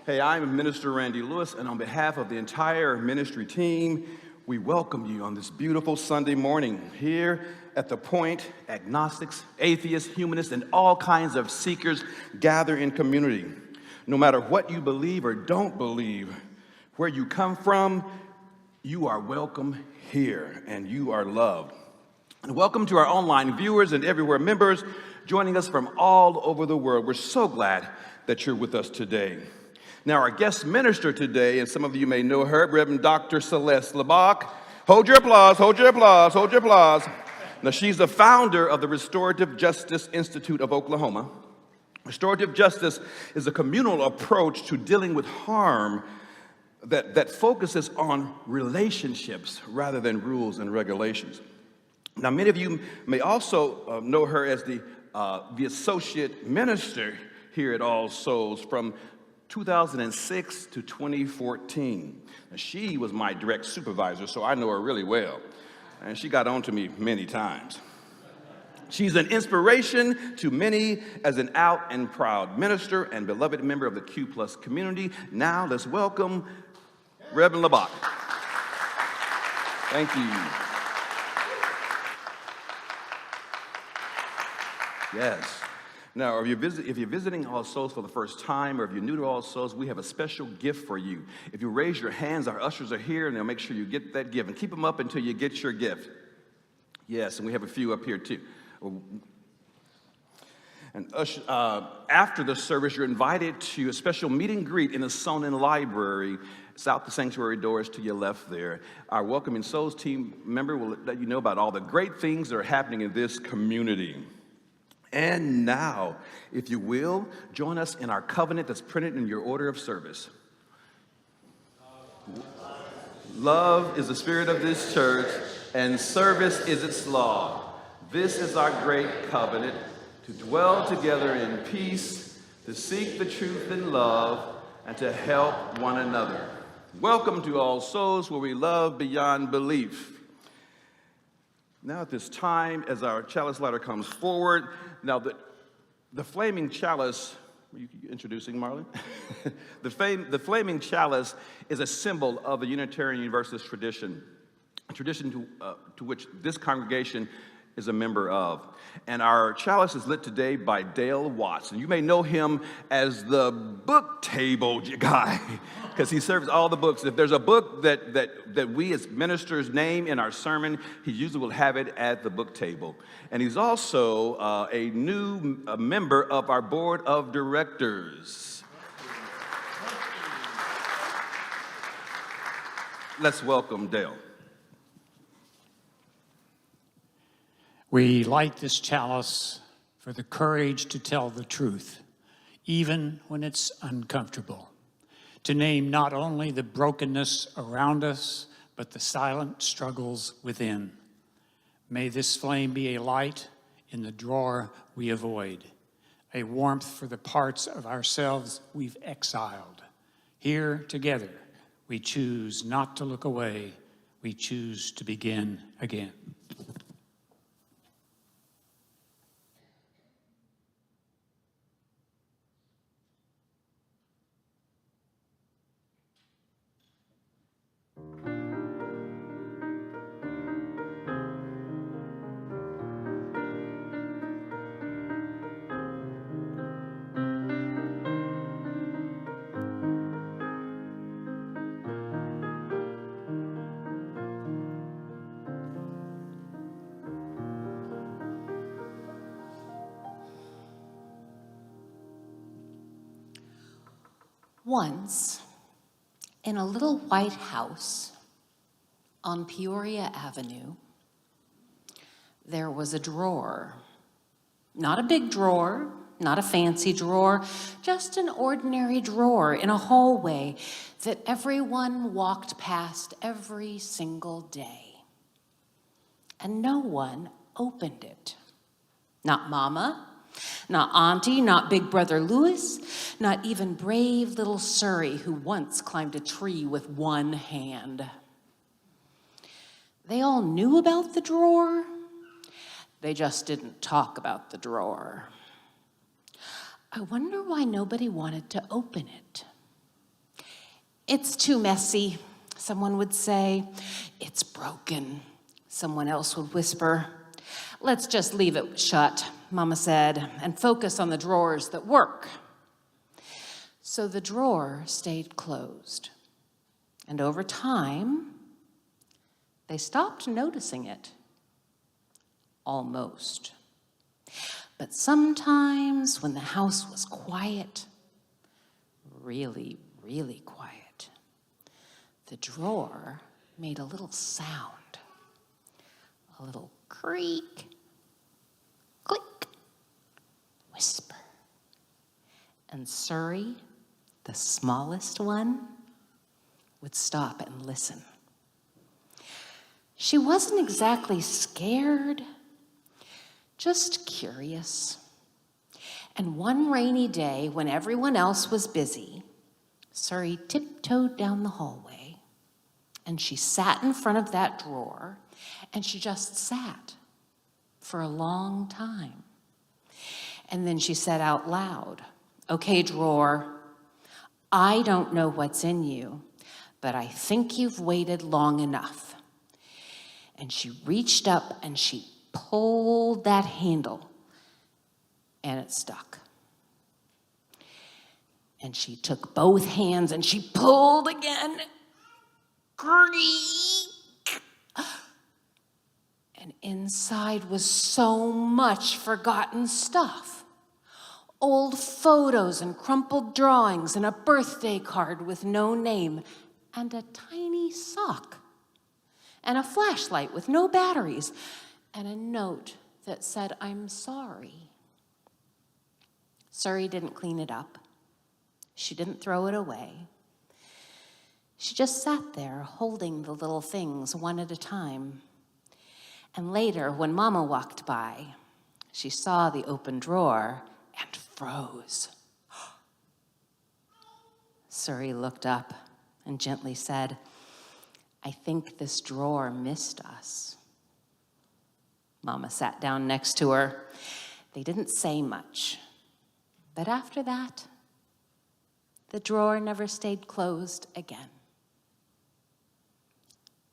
Hey, I'm Minister Randy Lewis, and on behalf of the entire ministry team, we welcome you on this beautiful Sunday morning. Here at the Point, agnostics, atheists, humanists, and all kinds of seekers gather in community. No matter what you believe or don't believe, where you come from, you are welcome here, and you are loved. And welcome to our online viewers and everywhere members joining us from all over the world. We're so glad that you're with us today. Now, our guest minister today, and some of you may know her, Reverend Dr. Celeste Lebak. Hold your applause, hold your applause, hold your applause. Now, she's the founder of the Restorative Justice Institute of Oklahoma. Restorative justice is a communal approach to dealing with harm that focuses on relationships rather than rules and regulations. Now, many of you may also know her as the associate minister here at All Souls from 2006 to 2014. Now, she was my direct supervisor, so I know her really well, and she got on to me many times. She's an inspiration to many as an out and proud minister and beloved member of the Q Plus community. Now, let's welcome Reverend Lebak. Thank you. Yes. Now, if you're visiting All Souls for the first time, or if you're new to All Souls, we have a special gift for you. If you raise your hands, our ushers are here, and they'll make sure you get that gift. And keep them up until you get your gift. Yes, and we have a few up here, too. And after the service, you're invited to a special meet and greet in the Sonnen Library. It's out the sanctuary doors to your left there. Our Welcoming Souls team member will let you know about all the great things that are happening in this community. And now, if you will, join us in our covenant that's printed in your order of service. Love is the spirit of this church, and service is its law. This is our great covenant, to dwell together in peace, to seek the truth in love, and to help one another. Welcome to All Souls, where we love beyond belief. Now at this time, as our chalice lighter comes forward, now the flaming chalice, are you introducing Marlon? The flaming chalice is a symbol of the Unitarian Universalist tradition, a tradition to which this congregation is a member of. And our chalice is lit today by Dale Watts. And you may know him as the book table guy, because he serves all the books. If there's a book that we as ministers name in our sermon, he usually will have it at the book table. And he's also a new member of our board of directors. Let's welcome Dale. We light this chalice for the courage to tell the truth, even when it's uncomfortable, to name not only the brokenness around us, but the silent struggles within. May this flame be a light in the drawer we avoid, a warmth for the parts of ourselves we've exiled. Here together, we choose not to look away. We choose to begin again. Once, in a little white house on Peoria Avenue, there was a drawer. Not a big drawer, not a fancy drawer, just an ordinary drawer in a hallway that everyone walked past every single day. And no one opened it. Not Mama, not Auntie, not Big Brother Louis, not even brave little Surrey, who once climbed a tree with one hand. They all knew about the drawer. They just didn't talk about the drawer. I wonder why nobody wanted to open it. "It's too messy," someone would say. "It's broken," someone else would whisper. "Let's just leave it shut," Mama said, "and focus on the drawers that work." So the drawer stayed closed. And over time, they stopped noticing it. Almost. But sometimes when the house was quiet, really, really quiet, the drawer made a little sound, a little creak, click, whisper. And Surrey, the smallest one, would stop and listen. She wasn't exactly scared, just curious. And one rainy day, when everyone else was busy, Surrey tiptoed down the hallway, and she sat in front of that drawer, and she just sat for a long time. And then she said out loud, "Okay, drawer, I don't know what's in you, but I think you've waited long enough." And she reached up and she pulled that handle, and it stuck. And she took both hands and she pulled again. Creak! And inside was so much forgotten stuff. Old photos and crumpled drawings and a birthday card with no name and a tiny sock and a flashlight with no batteries and a note that said, "I'm sorry." Surrey didn't clean it up. She didn't throw it away. She just sat there holding the little things one at a time. And later, when Mama walked by, she saw the open drawer and froze. Surrey looked up and gently said, "I think this drawer missed us." Mama sat down next to her. They didn't say much. But after that, the drawer never stayed closed again.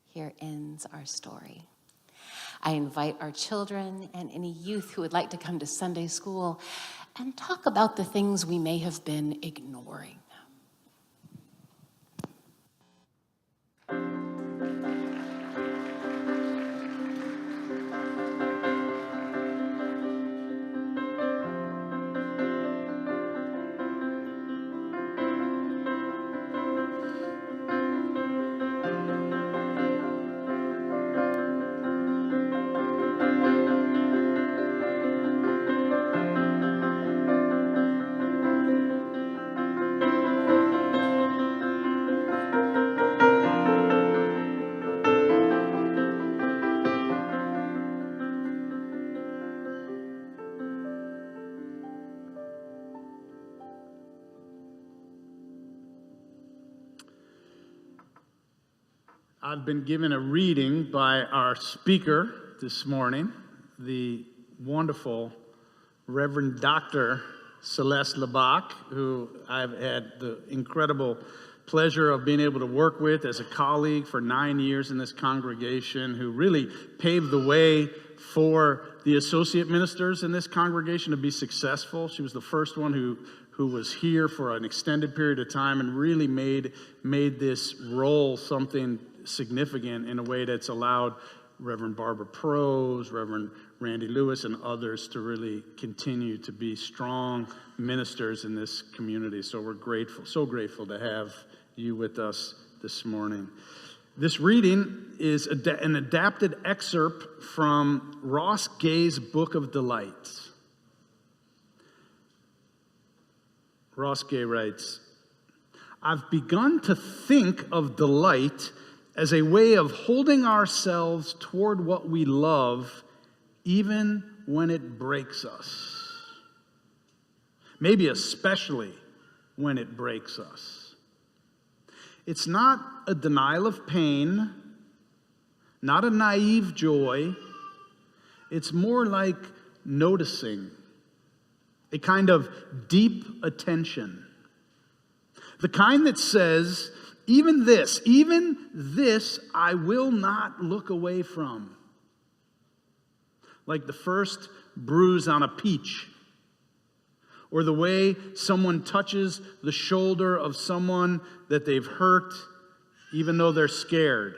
Here ends our story. I invite our children and any youth who would like to come to Sunday school and talk about the things we may have been ignoring. I've been given a reading by our speaker this morning, the wonderful Reverend Dr. Celeste Lebak, who I've had the incredible pleasure of being able to work with as a colleague for 9 years in this congregation, who really paved the way for the associate ministers in this congregation to be successful. She was the first one who was here for an extended period of time and really made this role something significant in a way that's allowed Reverend Barbara Prose, Reverend Randy Lewis, and others to really continue to be strong ministers in this community. So we're grateful, so grateful to have you with us this morning. This reading is an adapted excerpt from Ross Gay's Book of Delights. Ross Gay writes, "I've begun to think of delight as a way of holding ourselves toward what we love, even when it breaks us. Maybe especially when it breaks us. It's not a denial of pain, not a naive joy. It's more like noticing, a kind of deep attention. The kind that says, Even this I will not look away from. Like the first bruise on a peach, or the way someone touches the shoulder of someone that they've hurt, even though they're scared.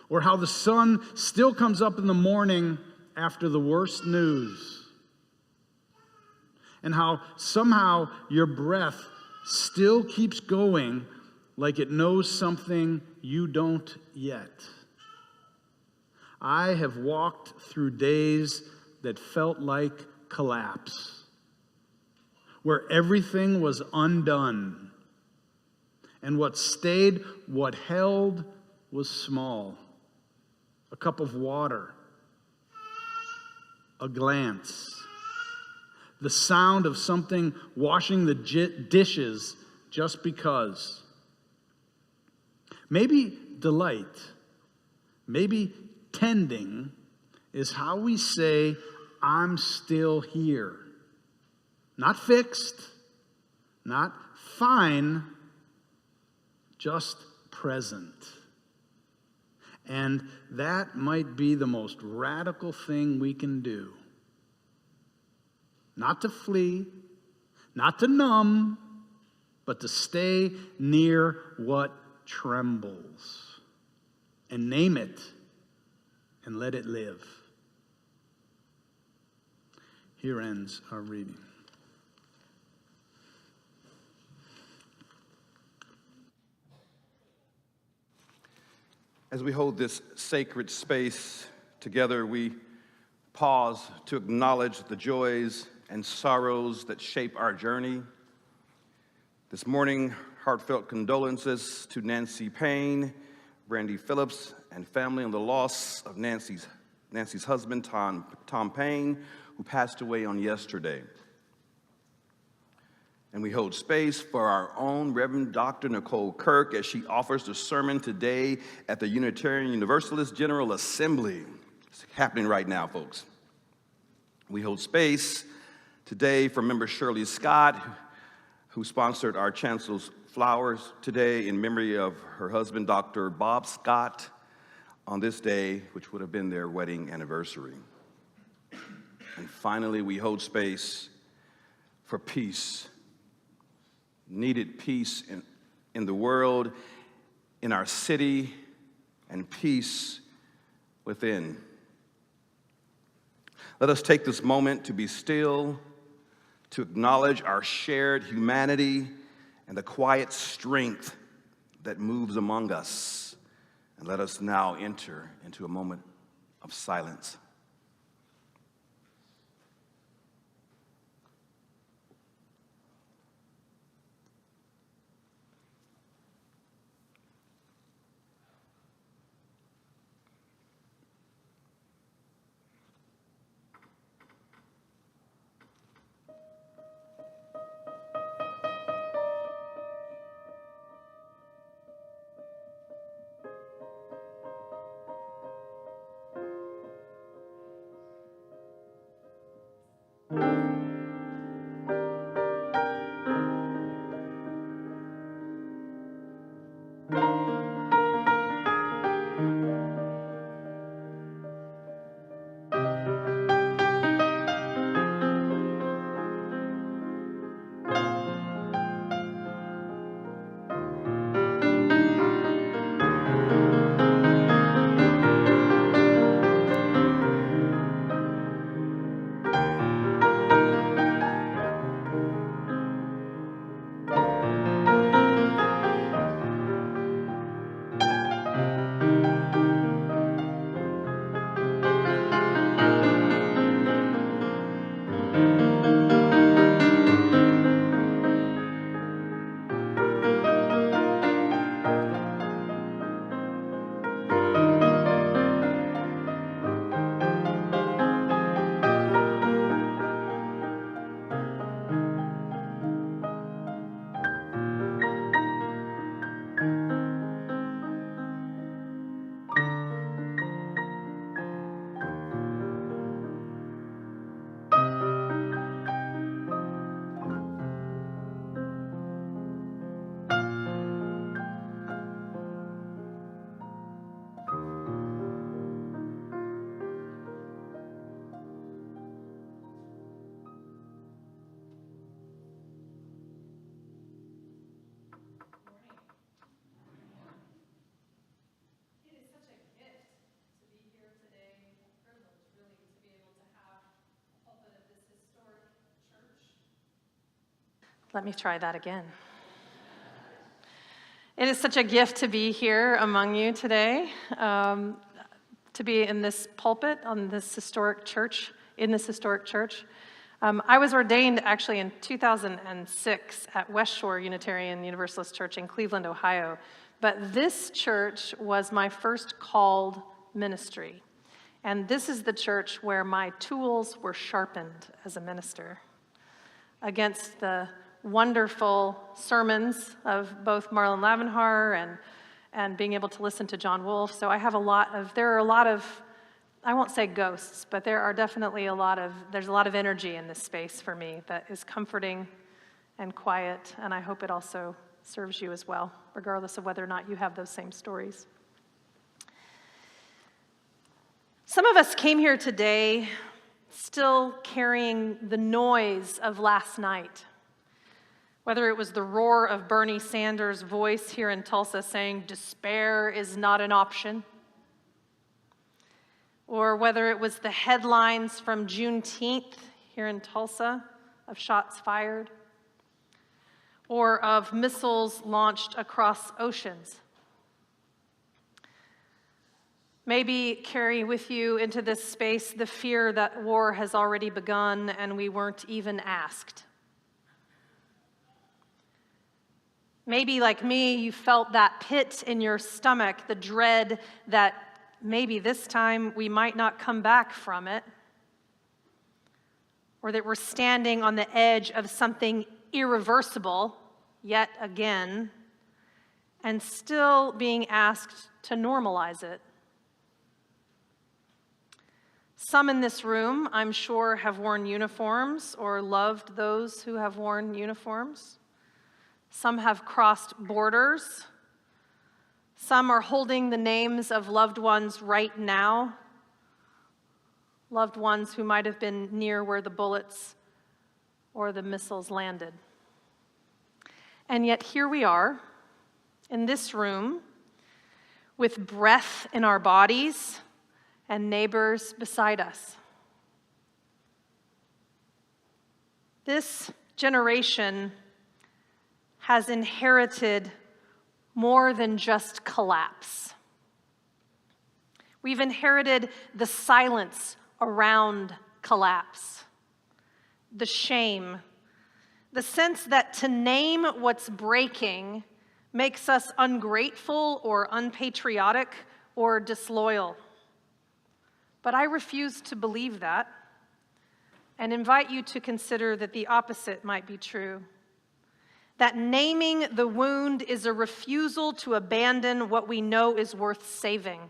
Or how the sun still comes up in the morning after the worst news. And how somehow your breath still keeps going like it knows something you don't yet. I have walked through days that felt like collapse, where everything was undone, and what stayed, what held, was small. A cup of water, a glance, the sound of something washing the dishes just because. Maybe delight, maybe tending is how we say, I'm still here. Not fixed, not fine, just present. And that might be the most radical thing we can do. Not to flee, not to numb, but to stay near what trembles. And name it, and let it live. Here ends our reading. As we hold this sacred space together, we pause to acknowledge the joys and sorrows that shape our journey. This morning, heartfelt condolences to Nancy Payne, Brandy Phillips, and family on the loss of Nancy's husband, Tom Payne, who passed away on yesterday. And we hold space for our own Reverend Dr. Nicole Kirk as she offers the sermon today at the Unitarian Universalist General Assembly. It's happening right now, folks. We hold space today for member Shirley Scott, who sponsored our Chancellor's Flowers today in memory of her husband, Dr. Bob Scott, on this day, which would have been their wedding anniversary. And finally, we hold space for peace. Needed peace in the world, in our city, and peace within. Let us take this moment to be still, to acknowledge our shared humanity and the quiet strength that moves among us. And let us now enter into a moment of silence. Let me try that again. It is such a gift to be here among you today, to be in this pulpit on this historic church, in this historic church. I was ordained actually in 2006 at West Shore Unitarian Universalist Church in Cleveland, Ohio. But this church was my first called ministry. And this is the church where my tools were sharpened as a minister against the wonderful sermons of both Marlon Lavenhar and being able to listen to John Wolfe. So there are a lot of, I won't say ghosts, but there are definitely there's a lot of energy in this space for me that is comforting and quiet, and I hope it also serves you as well, regardless of whether or not you have those same stories. Some of us came here today still carrying the noise of last night. Whether it was the roar of Bernie Sanders' voice here in Tulsa saying despair is not an option, or whether it was the headlines from Juneteenth here in Tulsa of shots fired, or of missiles launched across oceans. Maybe carry with you into this space the fear that war has already begun and we weren't even asked. Maybe, like me, you felt that pit in your stomach, the dread that maybe this time we might not come back from it, or that we're standing on the edge of something irreversible yet again, and still being asked to normalize it. Some in this room, I'm sure, have worn uniforms or loved those who have worn uniforms. Some have crossed borders. Some are holding the names of loved ones right now, loved ones who might have been near where the bullets or the missiles landed. And yet here we are in this room with breath in our bodies and neighbors beside us. This generation has inherited more than just collapse. We've inherited the silence around collapse, the shame, the sense that to name what's breaking makes us ungrateful or unpatriotic or disloyal. But I refuse to believe that and invite you to consider that the opposite might be true. That naming the wound is a refusal to abandon what we know is worth saving,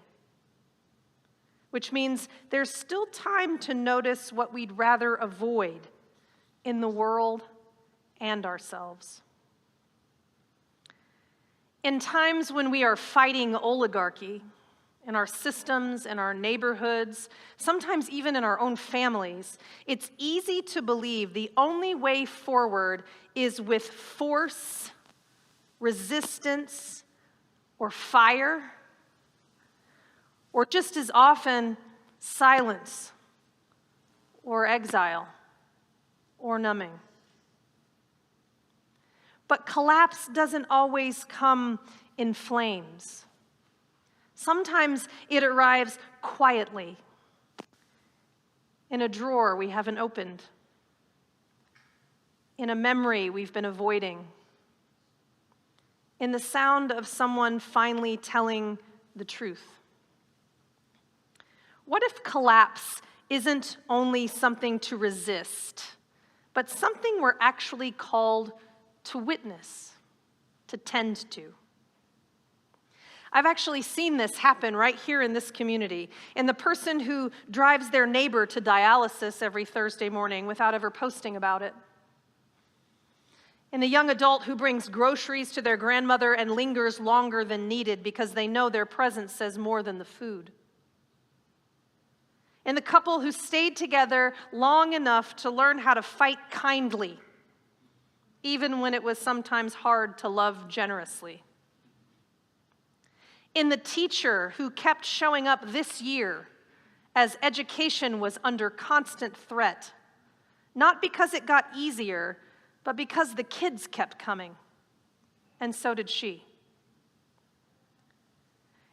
which means there's still time to notice what we'd rather avoid in the world and ourselves. In times when we are fighting oligarchy in our systems, in our neighborhoods, sometimes even in our own families, it's easy to believe the only way forward is with force, resistance, or fire, or just as often, silence, or exile, or numbing. But collapse doesn't always come in flames. Sometimes it arrives quietly, in a drawer we haven't opened, in a memory we've been avoiding, in the sound of someone finally telling the truth. What if collapse isn't only something to resist, but something we're actually called to witness, to tend to? I've actually seen this happen right here in this community, in the person who drives their neighbor to dialysis every Thursday morning without ever posting about it, in the young adult who brings groceries to their grandmother and lingers longer than needed because they know their presence says more than the food, in the couple who stayed together long enough to learn how to fight kindly, even when it was sometimes hard to love generously, in the teacher who kept showing up this year as education was under constant threat, not because it got easier, but because the kids kept coming, and so did she.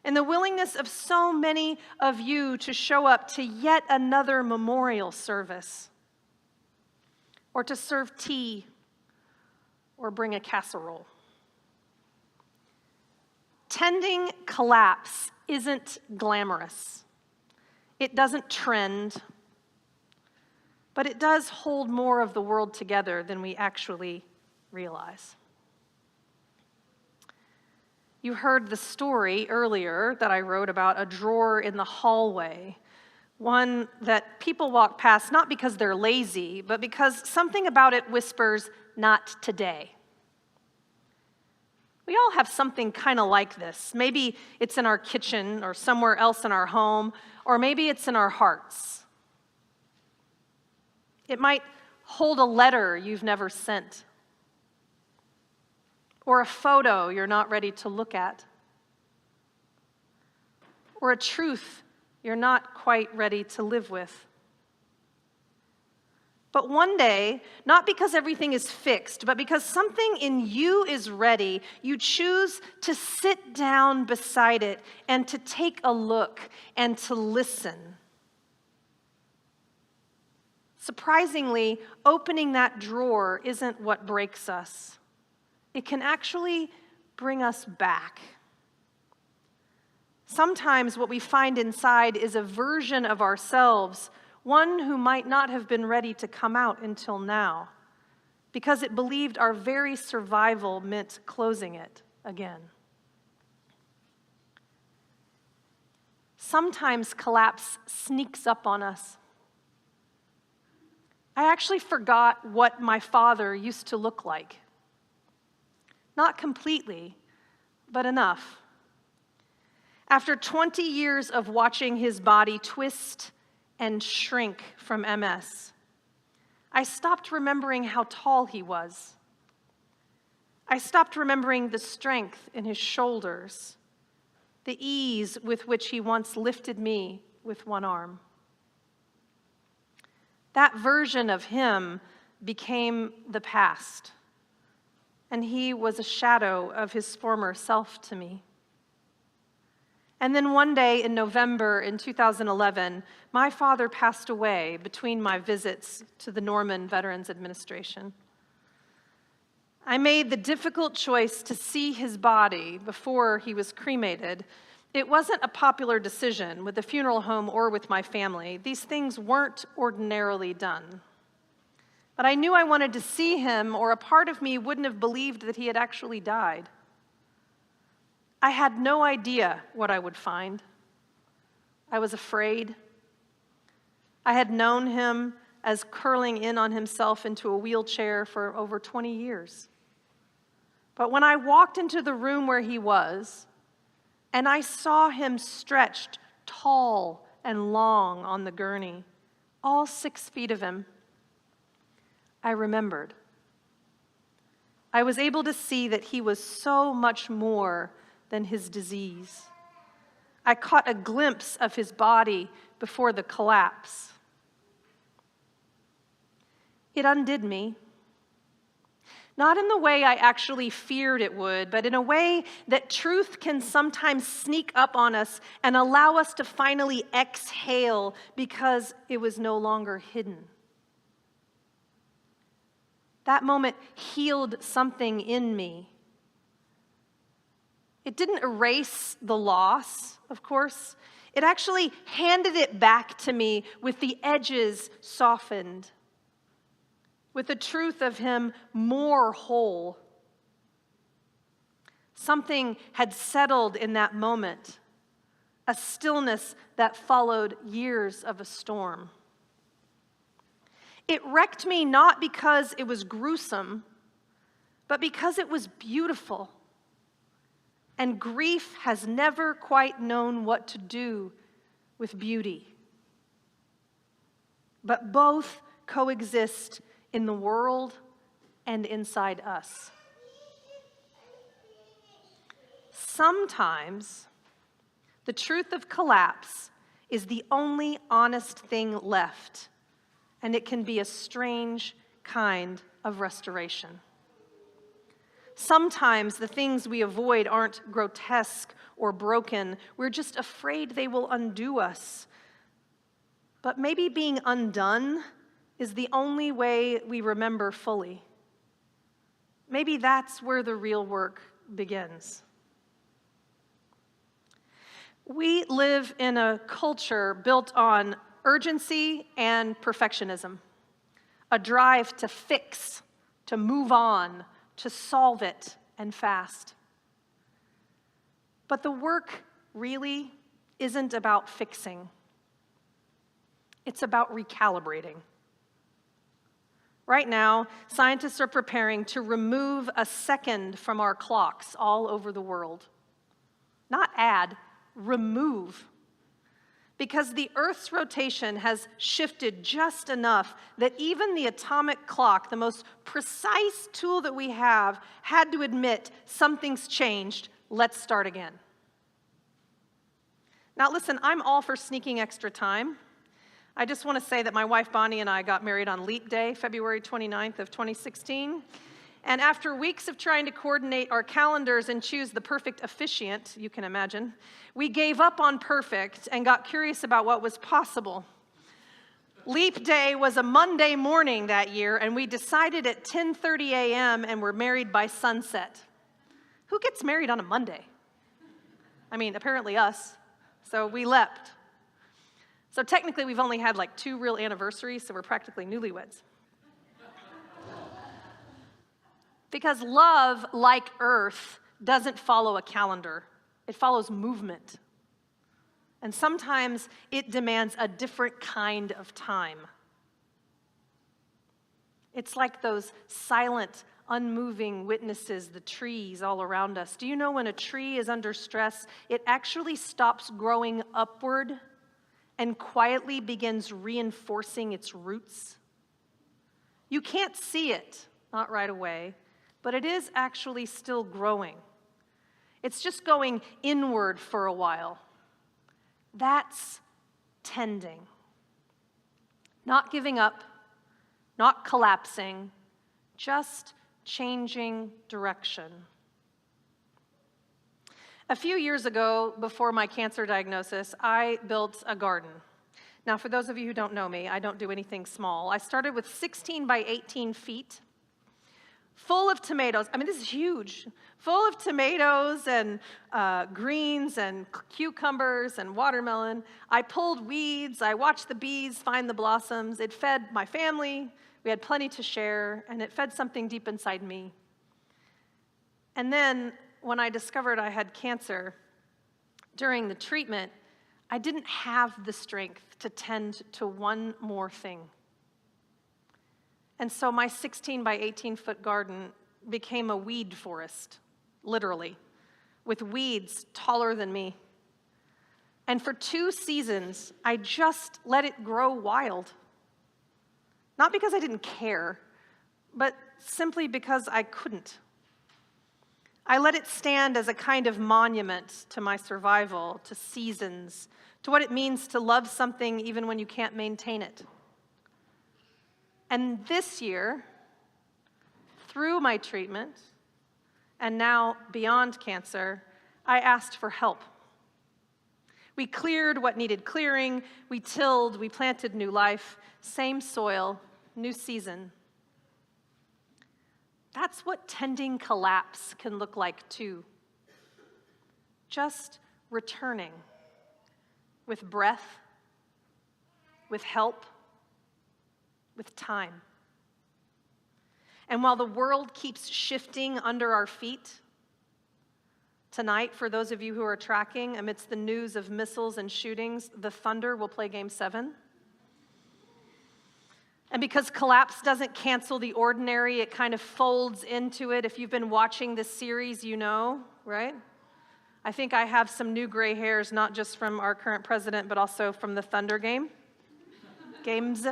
And the willingness of so many of you to show up to yet another memorial service, or to serve tea, or bring a casserole. Tending collapse isn't glamorous. It doesn't trend, but it does hold more of the world together than we actually realize. You heard the story earlier that I wrote about a drawer in the hallway, one that people walk past not because they're lazy, but because something about it whispers, "Not today." We all have something kind of like this. Maybe it's in our kitchen or somewhere else in our home, or maybe it's in our hearts. It might hold a letter you've never sent, or a photo you're not ready to look at, or a truth you're not quite ready to live with. But one day, not because everything is fixed, but because something in you is ready, you choose to sit down beside it and to take a look and to listen. Surprisingly, opening that drawer isn't what breaks us. It can actually bring us back. Sometimes what we find inside is a version of ourselves, one who might not have been ready to come out until now, because it believed our very survival meant closing it again. Sometimes collapse sneaks up on us. I actually forgot what my father used to look like. Not completely, but enough. After 20 years of watching his body twist and shrink from MS, I stopped remembering how tall he was. I stopped remembering the strength in his shoulders, the ease with which he once lifted me with one arm. That version of him became the past, and he was a shadow of his former self to me. And then one day in November in 2011, my father passed away between my visits to the Norman Veterans Administration. I made the difficult choice to see his body before he was cremated. It wasn't a popular decision with the funeral home or with my family. These things weren't ordinarily done. But I knew I wanted to see him, or a part of me wouldn't have believed that he had actually died. I had no idea what I would find. I was afraid. I had known him as curling in on himself into a wheelchair for over 20 years. But when I walked into the room where he was, and I saw him stretched tall and long on the gurney, all 6 feet of him, I remembered. I was able to see that he was so much more than his disease. I caught a glimpse of his body before the collapse. It undid me. Not in the way I actually feared it would, but in a way that truth can sometimes sneak up on us and allow us to finally exhale because it was no longer hidden. That moment healed something in me. It didn't erase the loss, of course. It actually handed it back to me with the edges softened, with the truth of him more whole. Something had settled in that moment, a stillness that followed years of a storm. It wrecked me not because it was gruesome, but because it was beautiful. And grief has never quite known what to do with beauty. But both coexist in the world and inside us. Sometimes the truth of collapse is the only honest thing left, and it can be a strange kind of restoration. Sometimes the things we avoid aren't grotesque or broken. We're just afraid they will undo us. But maybe being undone is the only way we remember fully. Maybe that's where the real work begins. We live in a culture built on urgency and perfectionism, a drive to fix, to move on, to solve it, and fast. But the work really isn't about fixing. It's about recalibrating. Right now, scientists are preparing to remove a second from our clocks all over the world. Not add, remove. Because the Earth's rotation has shifted just enough that even the atomic clock, the most precise tool that we have, had to admit something's changed. Let's start again. Now listen, I'm all for sneaking extra time. I just want to say that my wife Bonnie and I got married on Leap Day, February 29th of 2016. And after weeks of trying to coordinate our calendars and choose the perfect officiant, you can imagine, we gave up on perfect and got curious about what was possible. Leap Day was a Monday morning that year, and we decided at 10:30 a.m. and were married by sunset. Who gets married on a Monday? I mean, apparently us. So we leapt. So technically, we've only had like 2 real anniversaries, so we're practically newlyweds. Because love, like Earth, doesn't follow a calendar. It follows movement. And sometimes it demands a different kind of time. It's like those silent, unmoving witnesses, the trees all around us. Do you know when a tree is under stress, it actually stops growing upward and quietly begins reinforcing its roots? You can't see it, not right away, but it is actually still growing. It's just going inward for a while. That's tending. Not giving up, not collapsing, just changing direction. A few years ago, before my cancer diagnosis, I built a garden. Now, for those of you who don't know me, I don't do anything small. I started with 16 by 18 feet, full of tomatoes. I mean, this is huge. Full of tomatoes and greens and cucumbers and watermelon. I pulled weeds. I watched the bees find the blossoms. It fed my family. We had plenty to share, and it fed something deep inside me. And then, when I discovered I had cancer, during the treatment, I didn't have the strength to tend to one more thing. And so my 16 by 18 foot garden became a weed forest, literally, with weeds taller than me. And for 2 seasons, I just let it grow wild. Not because I didn't care, but simply because I couldn't. I let it stand as a kind of monument to my survival, to seasons, to what it means to love something even when you can't maintain it. And this year, through my treatment, and now beyond cancer, I asked for help. We cleared what needed clearing, we tilled, we planted new life, same soil, new season. That's what tending collapse can look like too. Just returning with breath, with help, with time. And while the world keeps shifting under our feet, tonight, for those of you who are tracking, amidst the news of missiles and shootings, the Thunder will play Game 7. And because collapse doesn't cancel the ordinary, it kind of folds into it. If you've been watching this series, you know, right? I think I have some new gray hairs, not just from our current president, but also from the Thunder game. Games.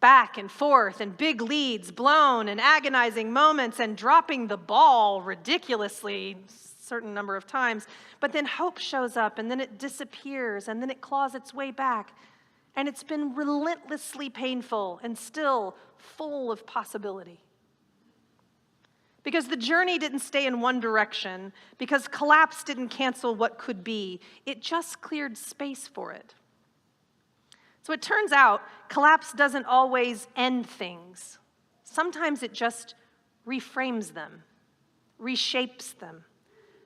Back and forth, and big leads blown, and agonizing moments, and dropping the ball ridiculously a certain number of times. But then hope shows up, and then it disappears, and then it claws its way back. And it's been relentlessly painful and still full of possibility. Because the journey didn't stay in one direction, because collapse didn't cancel what could be, it just cleared space for it. So it turns out, collapse doesn't always end things. Sometimes it just reframes them, reshapes them,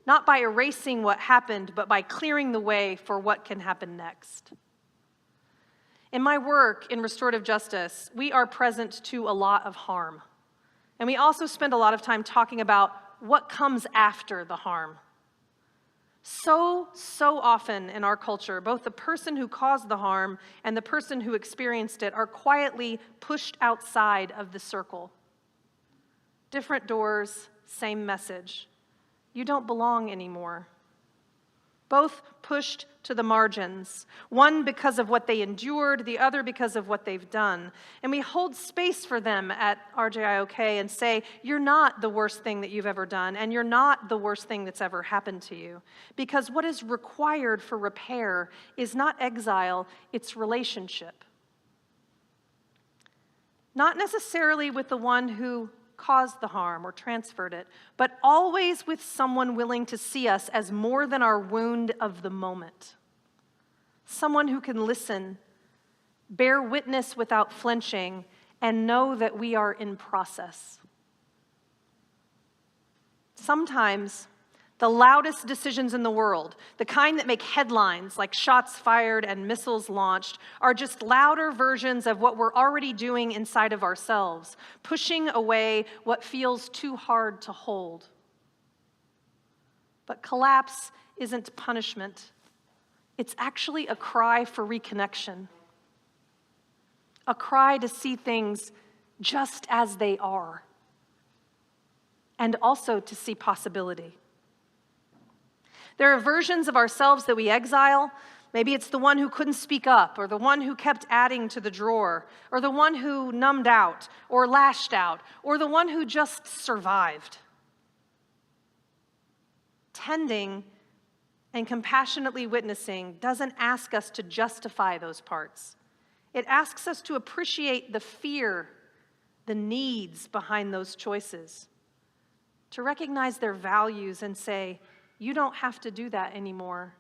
not by erasing what happened, but by clearing the way for what can happen next. In my work in restorative justice, we are present to a lot of harm. And we also spend a lot of time talking about what comes after the harm. So often in our culture, both the person who caused the harm and the person who experienced it are quietly pushed outside of the circle. Different doors, same message. You don't belong anymore. Both pushed to the margins, one because of what they endured, the other because of what they've done. And we hold space for them at RJIOK and say, you're not the worst thing that you've ever done, and you're not the worst thing that's ever happened to you. Because what is required for repair is not exile, it's relationship. Not necessarily with the one who caused the harm or transferred it, but always with someone willing to see us as more than our wound of the moment. Someone who can listen, bear witness without flinching, and know that we are in process. Sometimes the loudest decisions in the world, the kind that make headlines like shots fired and missiles launched, are just louder versions of what we're already doing inside of ourselves, pushing away what feels too hard to hold. But collapse isn't punishment. It's actually a cry for reconnection, a cry to see things just as they are, and also to see possibility. There are versions of ourselves that we exile. Maybe it's the one who couldn't speak up, or the one who kept adding to the drawer, or the one who numbed out, or lashed out, or the one who just survived. Tending and compassionately witnessing doesn't ask us to justify those parts. It asks us to appreciate the fear, the needs behind those choices, to recognize their values and say, you don't have to do that anymore.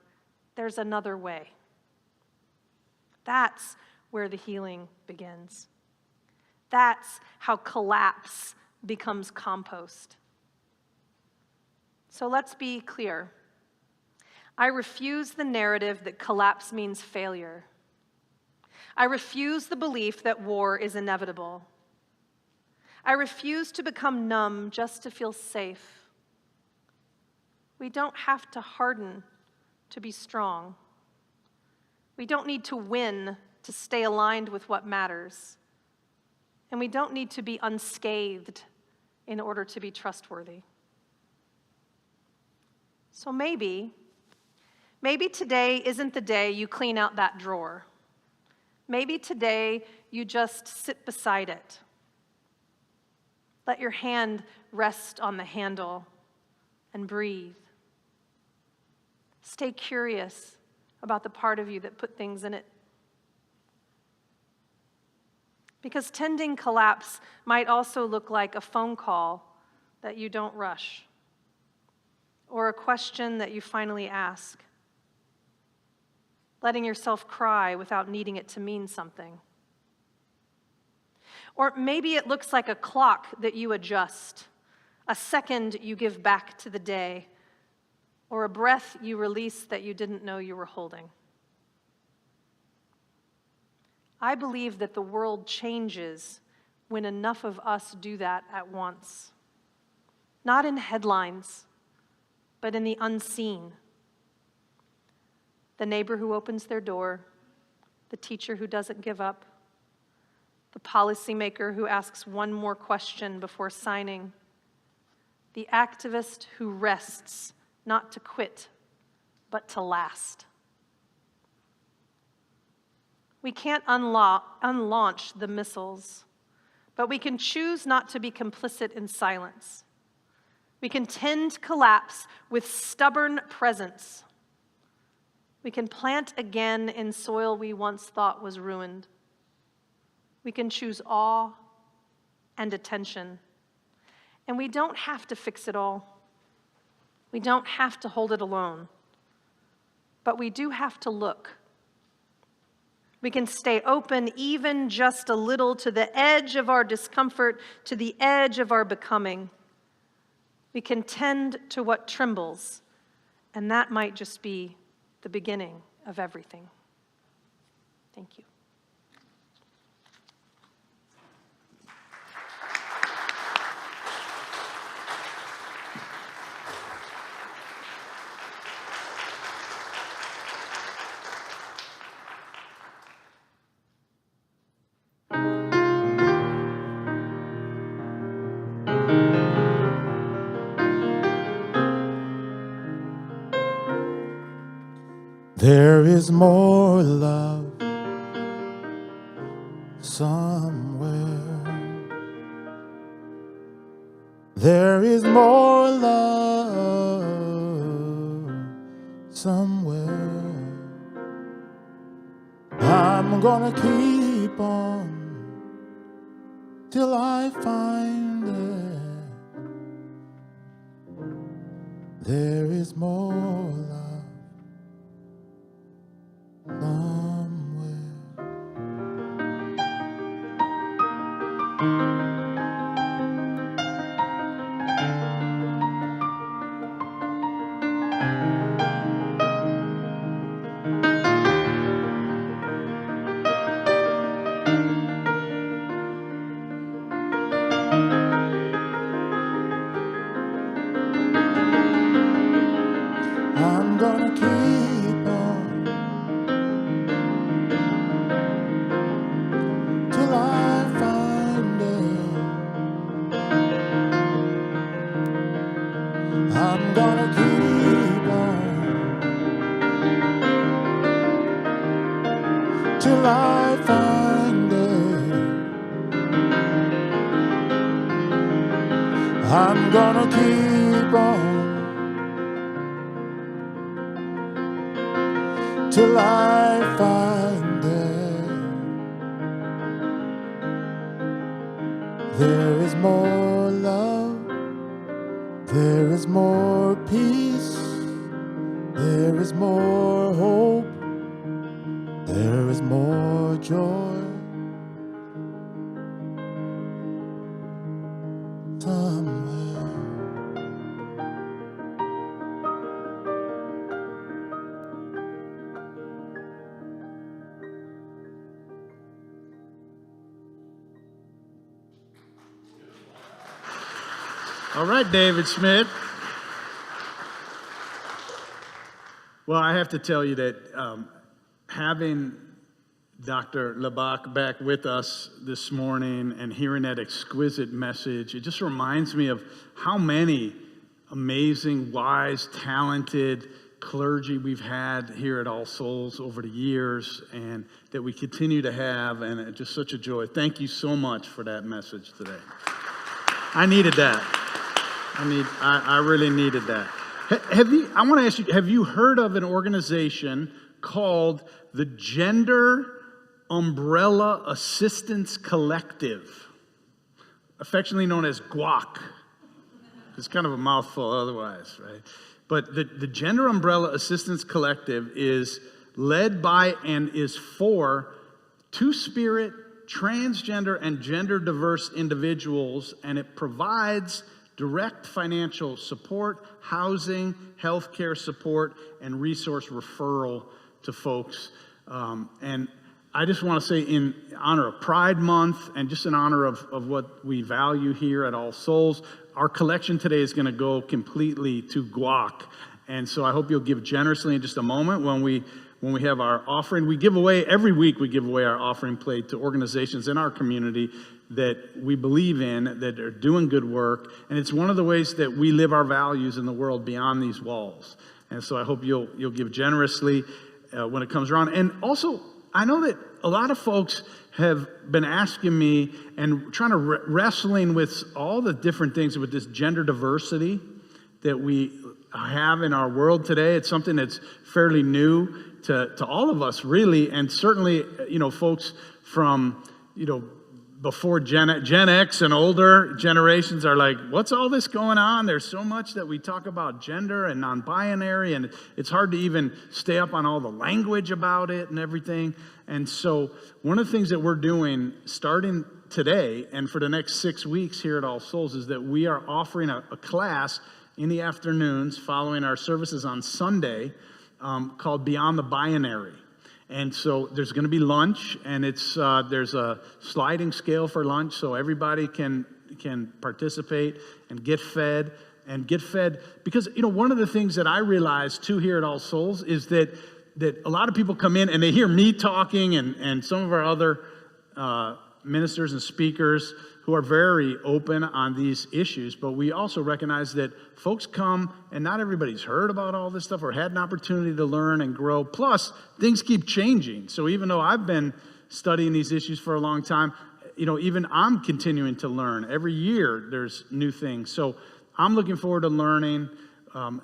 There's another way. That's where the healing begins. That's how collapse becomes compost. So let's be clear. I refuse the narrative that collapse means failure. I refuse the belief that war is inevitable. I refuse to become numb just to feel safe. We don't have to harden to be strong. We don't need to win to stay aligned with what matters. And we don't need to be unscathed in order to be trustworthy. So maybe today isn't the day you clean out that drawer. Maybe today you just sit beside it. Let your hand rest on the handle and breathe. Stay curious about the part of you that put things in it. Because tending collapse might also look like a phone call that you don't rush, or a question that you finally ask, letting yourself cry without needing it to mean something. Or maybe it looks like a clock that you adjust, a second you give back to the day, or a breath you release that you didn't know you were holding. I believe that the world changes when enough of us do that at once. Not in headlines, but in the unseen. The neighbor who opens their door, the teacher who doesn't give up, the policymaker who asks one more question before signing, the activist who rests, not to quit, but to last. We can't unlaunch the missiles, but we can choose not to be complicit in silence. We can tend collapse with stubborn presence. We can plant again in soil we once thought was ruined. We can choose awe and attention. And we don't have to fix it all. We don't have to hold it alone. But we do have to look. We can stay open even just a little to the edge of our discomfort, to the edge of our becoming. We can tend to what trembles, and that might just be the beginning of everything. Thank you. There is more love somewhere. There is more love somewhere. I'm gonna keep on till I find it. There is more love somewhere. I'm gonna keep on till I find it. I'm gonna keep on till I find it. I'm gonna keep on till I find it. There is more love, there is more peace, there is more hope, there is more joy somewhere. All right, David Schmidt. Well, I have to tell you that having Dr. Lebak back with us this morning and hearing that exquisite message, it just reminds me of how many amazing, wise, talented clergy we've had here at All Souls over the years and that we continue to have, and it's just such a joy. Thank you so much for that message today. I needed that. I really needed that. I want to ask you, have you heard of an organization called the Gender Umbrella Assistance Collective, affectionately known as GWAC? It's kind of a mouthful otherwise, right? But the Gender Umbrella Assistance Collective is led by and is for two-spirit, transgender, and gender diverse individuals, and it provides direct financial support, housing, healthcare support, and resource referral to folks. And I just want to say, in honor of Pride Month and just in honor of what we value here at All Souls, our collection today is going to go completely to GWAC. And so I hope you'll give generously in just a moment when we have our offering. We give away, every week we give away our offering plate to organizations in our community that we believe in, that are doing good work. And it's one of the ways that we live our values in the world beyond these walls. And so I hope you'll give generously when it comes around. And also, I know that a lot of folks have been asking me and trying to wrestling with all the different things with this gender diversity that we have in our world today. It's something that's fairly new to all of us, really, and certainly, folks from, before Gen X and older generations are like, what's all this going on? There's so much that we talk about gender and non-binary, and it's hard to even stay up on all the language about it and everything. And so one of the things that we're doing starting today and for the next 6 weeks here at All Souls is that we are offering a class in the afternoons following our services on Sunday called Beyond the Binary. And so there's going to be lunch, and there's a sliding scale for lunch, so everybody can participate and get fed. Because, one of the things that I realized, too, here at All Souls is that a lot of people come in and they hear me talking and some of our other ministers and speakers who are very open on these issues, but we also recognize that folks come and not everybody's heard about all this stuff or had an opportunity to learn and grow. Plus, things keep changing. So even though I've been studying these issues for a long time, even I'm continuing to learn. Every year there's new things. So I'm looking forward to learning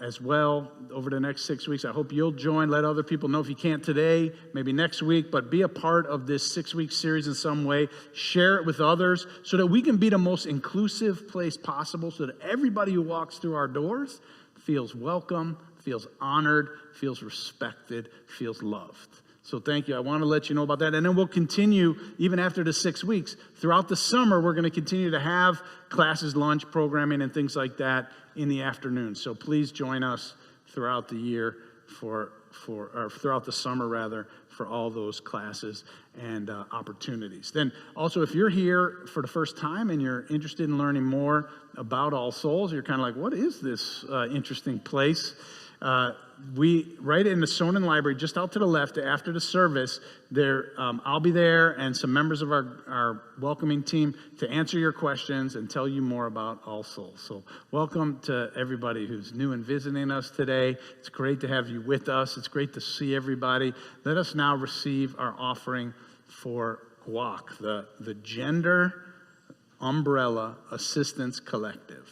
as well over the next 6 weeks. I hope you'll join. Let other people know if you can't today, maybe next week, but be a part of this 6-week series in some way. Share it with others so that we can be the most inclusive place possible so that everybody who walks through our doors feels welcome, feels honored, feels respected, feels loved. So thank you. I want to let you know about that. And then we'll continue even after the 6 weeks. Throughout the summer, we're going to continue to have classes, lunch, programming, and things like that in the afternoon. So please join us throughout the year or throughout the summer, rather, for all those classes and opportunities. Then also, if you're here for the first time and you're interested in learning more about All Souls, you're kind of like, what is this interesting place? Right in the Sonnen Library, just out to the left after the service, I'll be there and some members of our welcoming team to answer your questions and tell you more about All Souls. So welcome to everybody who's new and visiting us today. It's great to have you with us. It's great to see everybody. Let us now receive our offering for GWAC, the Gender Umbrella Assistance Collective.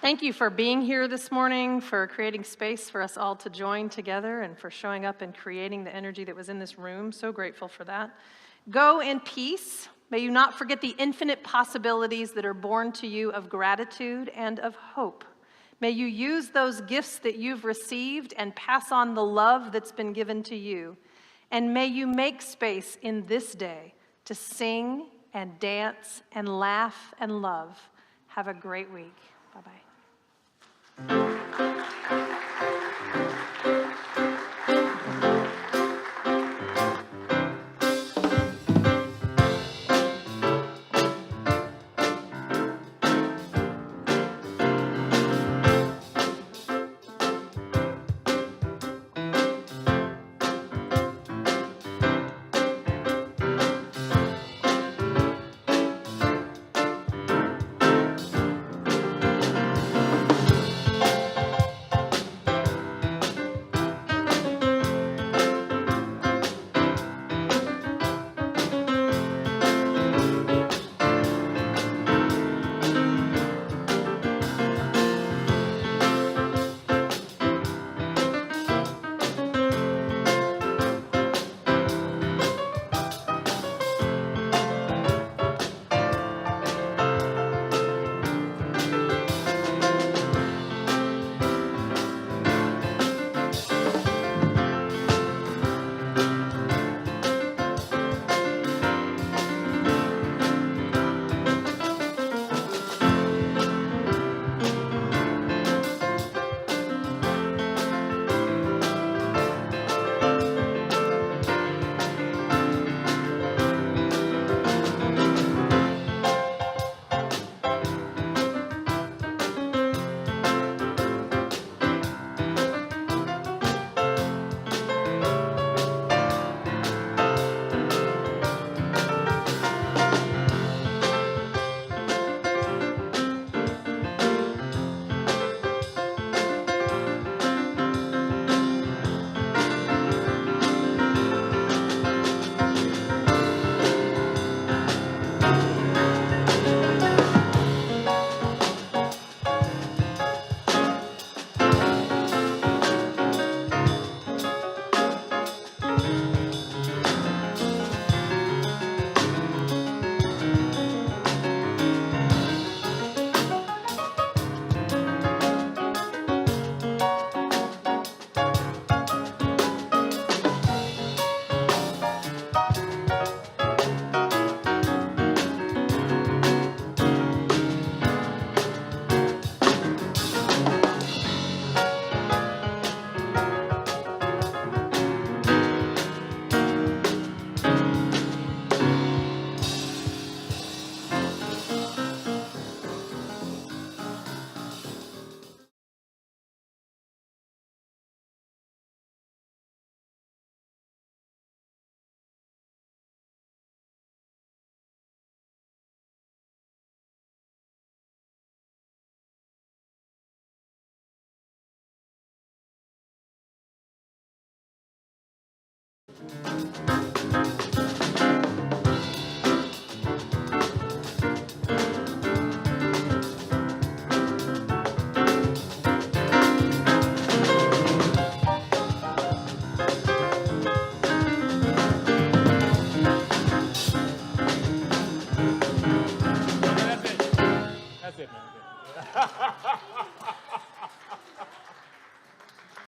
Thank you for being here this morning, for creating space for us all to join together, and for showing up and creating the energy that was in this room. So grateful for that. Go in peace. May you not forget the infinite possibilities that are born to you of gratitude and of hope. May you use those gifts that you've received and pass on the love that's been given to you. And may you make space in this day to sing and dance and laugh and love. Have a great week. Bye-bye.